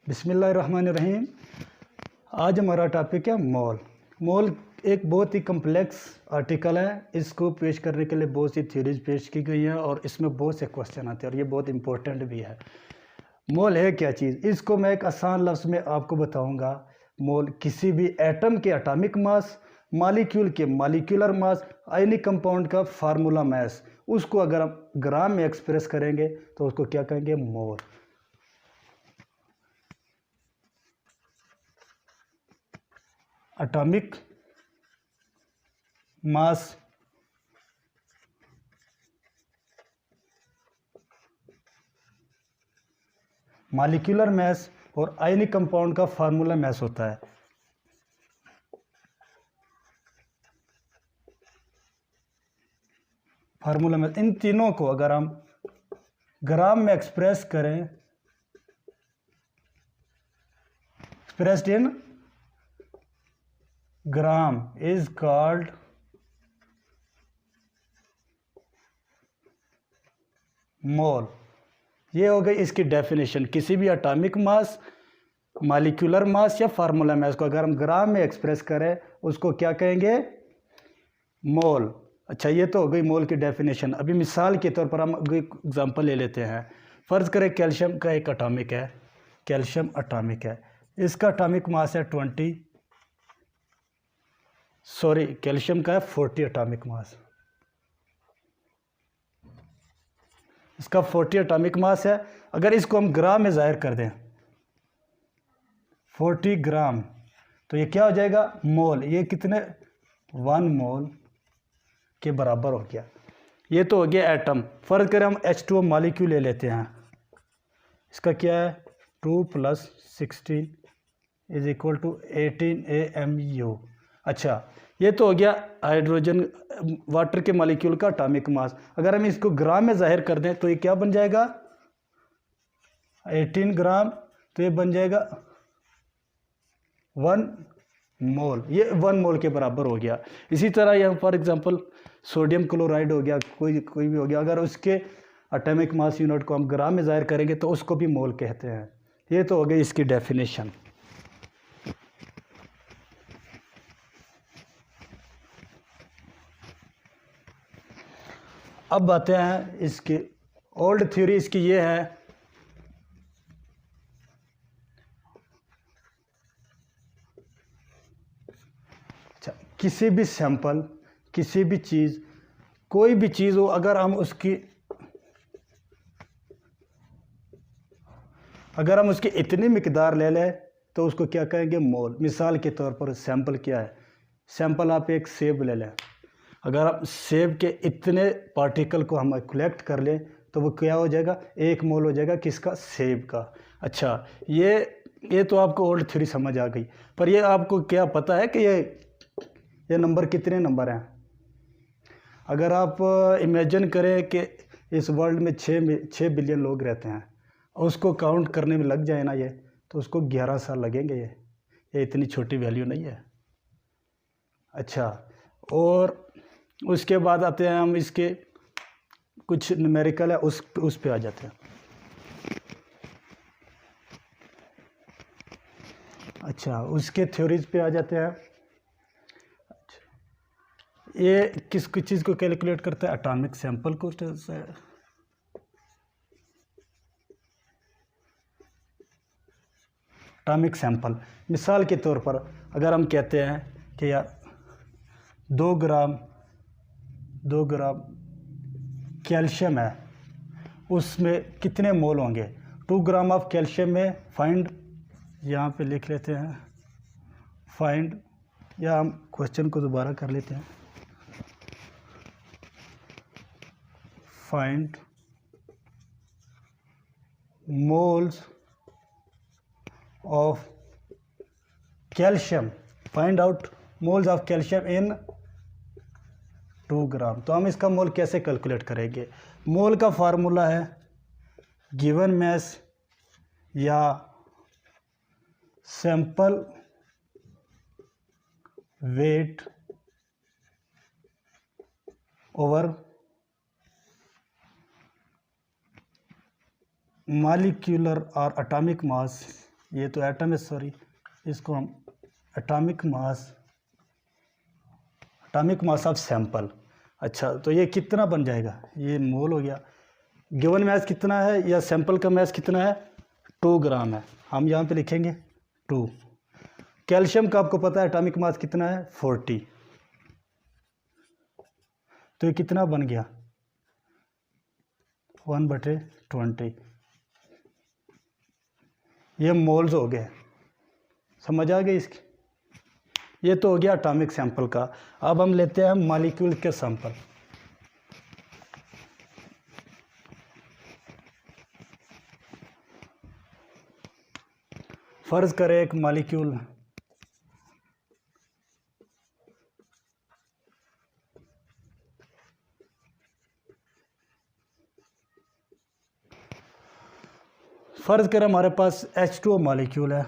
बिस्मिल्लाहिर्रहमानिर्रहीम। आज हमारा टॉपिक है मोल। मोल एक बहुत ही कम्प्लेक्स आर्टिकल है। इसको पेश करने के लिए बहुत सी थ्योरीज पेश की गई हैं और इसमें बहुत से क्वेश्चन आते हैं और ये बहुत इंपॉर्टेंट भी है। मोल है क्या चीज़, इसको मैं एक आसान लफ्ज़ में आपको बताऊंगा। मोल किसी भी एटम के एटॉमिक मास, मॉलिक्यूल के मॉलिक्यूलर मास, आयनिक कंपाउंड का फार्मूला मास, उसको अगर हम ग्राम में एक्सप्रेस करेंगे तो उसको क्या कहेंगे, मोल। एटॉमिक मास, मॉलिक्यूलर मास और आयनिक कंपाउंड का फार्मूला मास होता है। फार्मूला मास, इन तीनों को अगर हम ग्राम में एक्सप्रेस करें, expressed in gram is called mole. ये हो गई इसकी डेफिनेशन। किसी भी एटॉमिक मास, मॉलिक्यूलर मास या फार्मूला मास को अगर हम ग्राम में एक्सप्रेस करें उसको क्या कहेंगे, मोल। अच्छा, ये तो हो गई मोल की डेफिनेशन। अभी मिसाल के तौर पर हम एग्जांपल ले लेते हैं। फ़र्ज़ करें कैल्शियम का एक एटॉमिक है, कैल्शियम एटॉमिक है, इसका एटॉमिक मास है कैल्शियम का है 40 एटॉमिक मास। इसका 40 एटॉमिक मास है। अगर इसको हम ग्राम में ज़ाहिर कर दें 40 ग्राम, तो ये क्या हो जाएगा, मोल। ये कितने, 1 मोल के बराबर हो गया। ये तो हो गया एटम। फ़र्ज़ करें हम H2O मॉलिक्यूल ले लेते हैं, इसका क्या है 2 + 16 = 18 AMU। अच्छा, ये तो हो गया हाइड्रोजन वाटर के मॉलिक्यूल का एटॉमिक मास। अगर हम इसको ग्राम में ज़ाहिर कर दें तो ये क्या बन जाएगा, 18 ग्राम, तो ये बन जाएगा 1 मोल। ये 1 मोल के बराबर हो गया। इसी तरह यहाँ फॉर एग्जांपल सोडियम क्लोराइड हो गया, कोई भी हो गया, अगर उसके एटॉमिक मास यूनिट को हम ग्राम में ज़ाहिर करेंगे तो उसको भी मोल कहते हैं। ये तो हो गई इसकी डेफिनेशन। अब आते हैं इसकी ओल्ड थ्योरी। इसकी ये है, अच्छा, किसी भी सैंपल, किसी भी चीज़, कोई भी चीज़ हो, अगर हम उसकी इतनी मिकदार ले लें तो उसको क्या कहेंगे, मोल। मिसाल के तौर पर सैंपल क्या है, सैंपल आप एक सेब ले लें, अगर आप सेब के इतने पार्टिकल को हम कलेक्ट कर लें तो वो क्या हो जाएगा, 1 मोल हो जाएगा, किसका, सेब का। अच्छा, ये तो आपको ओल्ड थ्योरी समझ आ गई। पर ये आपको क्या पता है कि ये नंबर कितने नंबर हैं। अगर आप इमेजिन करें कि इस वर्ल्ड में 6 बिलियन लोग रहते हैं और उसको काउंट करने में लग जाए ना ये, तो उसको 11 साल लगेंगे। ये इतनी छोटी वैल्यू नहीं है। अच्छा, और उसके बाद आते हैं हम इसके कुछ न्यूमेरिकल है, उस पे आ जाते हैं। अच्छा, उसके थ्योरीज पे आ जाते हैं। अच्छा, ये किस चीज़ को कैलकुलेट करता है, एटॉमिक सैंपल को। एटॉमिक सैंपल, मिसाल के तौर पर अगर हम कहते हैं कि यार 2 ग्राम कैल्शियम है, उसमें कितने मोल होंगे। 2 ग्राम ऑफ कैल्शियम में फाइंड, यहाँ पे लिख लेते हैं फाइंड, या हम क्वेश्चन को दोबारा कर लेते हैं, find moles of calcium, find out moles of calcium इन 2 ग्राम। तो हम इसका मोल कैसे कैलकुलेट करेंगे। मोल का फार्मूला है गिवन मास या सैंपल वेट ओवर मॉलिक्यूलर और एटॉमिक मास ये तो एटम है, सॉरी, इसको हम एटॉमिक मास ऑफ सैंपल। अच्छा, तो ये कितना बन जाएगा, ये मोल हो गया। गिवन मास कितना है या सैंपल का मास कितना है, 2 ग्राम है, हम यहाँ पे लिखेंगे 2। कैल्शियम का आपको पता है एटॉमिक मास कितना है, 40। तो ये कितना बन गया, 1/20। ये मोल्स हो गए, समझ आ गई इसकी। ये तो हो गया एटॉमिक सैंपल का। अब हम लेते हैं मॉलिक्यूल के सैंपल। फर्ज करें एक मॉलिक्यूल फर्ज करें हमारे पास H2O मॉलिक्यूल है।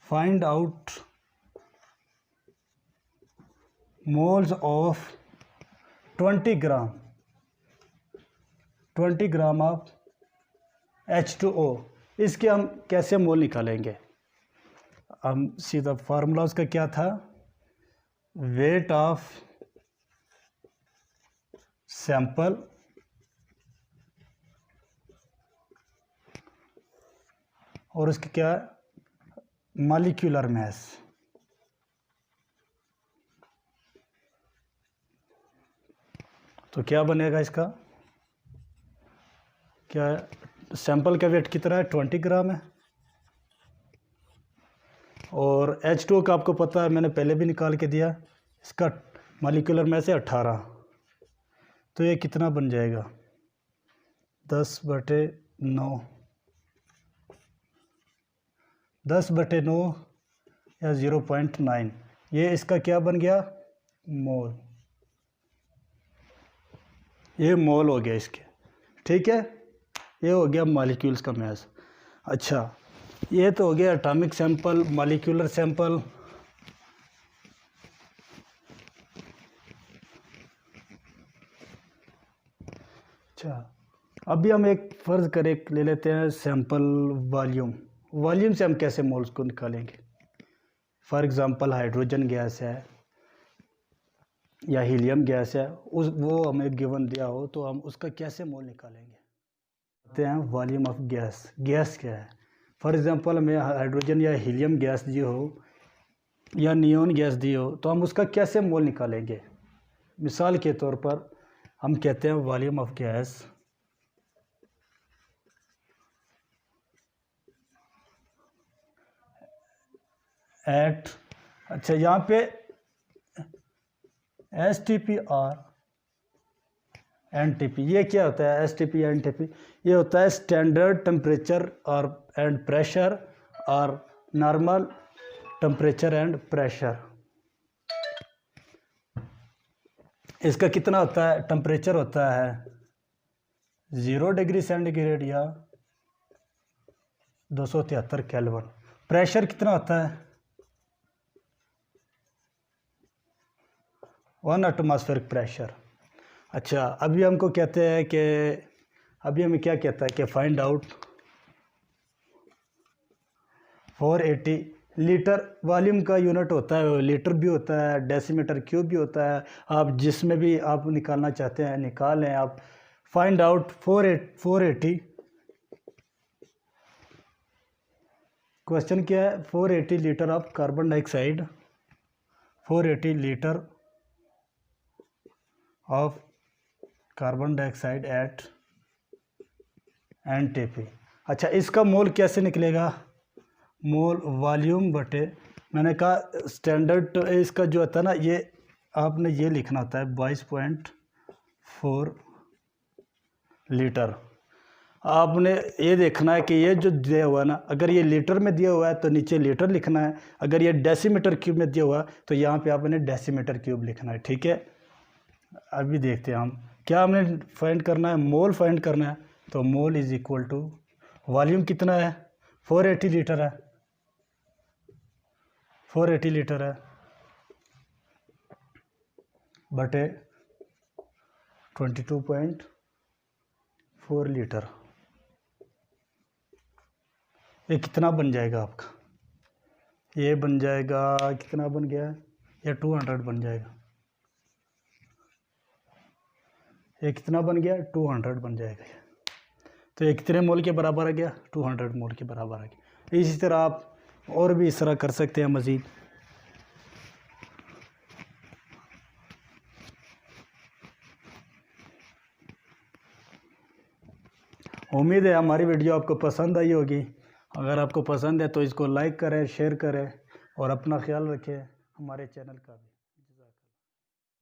Find out moles of 20 gram of H2O। इसके हम कैसे मोल निकालेंगे, हम सीधा फार्मूला उसका क्या था, वेट ऑफ सैंपल और उसकी क्या, मॉलिक्यूलर मास। तो क्या बनेगा इसका, क्या सैंपल का वेट कितना है, 20 ग्राम है, और H2O का आपको पता है, मैंने पहले भी निकाल के दिया, इसका मॉलिक्यूलर मास है 18। तो ये कितना बन जाएगा, 10/9, 10/9 या 0.9। ये इसका क्या बन गया, मोल। ये मोल हो गया इसके, ठीक है। ये हो गया मॉलिक्यूल्स का मास। अच्छा, ये तो हो गया एटॉमिक सैंपल, मॉलिक्यूलर सैंपल। अच्छा, अभी हम एक फ़र्ज़ करें ले लेते हैं सैंपल वॉल्यूम। वॉल्यूम से हम कैसे मोल्स को निकालेंगे। फॉर एग्ज़ाम्पल हाइड्रोजन गैस है या हीलियम गैस है, उस वो हमें गिवन दिया हो तो हम उसका कैसे मोल निकालेंगे। कहते हैं वॉल्यूम ऑफ गैस। गैस क्या है, फॉर एग्ज़ाम्पल हमें हाइड्रोजन या हीलियम गैस दी हो या नियोन गैस दी हो तो हम उसका कैसे मोल निकालेंगे। मिसाल के तौर पर हम कहते हैं वॉल्यूम ऑफ गैस एट, अच्छा यहाँ पे STP और NTP, ये क्या होता है STP NTP, ये होता है स्टैंडर्ड टेम्परेचर और एंड प्रेशर और नॉर्मल टेम्परेचर एंड प्रेशर। इसका कितना होता है, टेम्परेचर होता है 0 डिग्री सेंटीग्रेड या 273 केल्विन। प्रेशर कितना होता है 1 एटमॉस्फेरिक प्रेशर। अच्छा, अभी हमको कहते हैं कि अभी हमें क्या कहता है कि फाइंड आउट 480 लीटर। वॉल्यूम का यूनिट होता है, लीटर भी होता है, डेसीमीटर क्यूब भी होता है, आप जिसमें भी आप निकालना चाहते हैं निकाल लें आप। फाइंड आउट 480, क्वेश्चन क्या है, 480 litre of carbon dioxide, 480 litre of carbon dioxide eight NTP। अच्छा, इसका मोल कैसे निकलेगा, मोल वॉल्यूम बटे, मैंने कहा स्टैंडर्ड इसका जो होता है ना, ये आपने ये लिखना होता है 22.4 लीटर। आपने ये देखना है कि ये जो दिया हुआ है ना, अगर ये लीटर में दिया हुआ है तो नीचे लीटर लिखना है, अगर ये डेसीमीटर क्यूब में दिया हुआ है तो यहाँ पे आपने डेसीमीटर क्यूब लिखना है, ठीक है। अभी देखते हैं हम क्या हमने फाइंड करना है, मोल फाइंड करना है। तो mole is equal to volume कितना है 480 लीटर है, 480 लीटर है बटे 22.4 लीटर। ये कितना बन जाएगा आपका, ये बन जाएगा, कितना बन गया, ये 200 बन जाएगा। ये कितना बन गया, 200 बन जाएगा। तो ये कितने मोल के बराबर आ गया, 200 मोल के बराबर आ गया। इसी तरह आप और भी इस तरह कर सकते हैं मज़ीद। उम्मीद है हमारी वीडियो आपको पसंद आई होगी। अगर आपको पसंद है तो इसको लाइक करें, शेयर करें और अपना ख्याल रखें, हमारे चैनल का भी।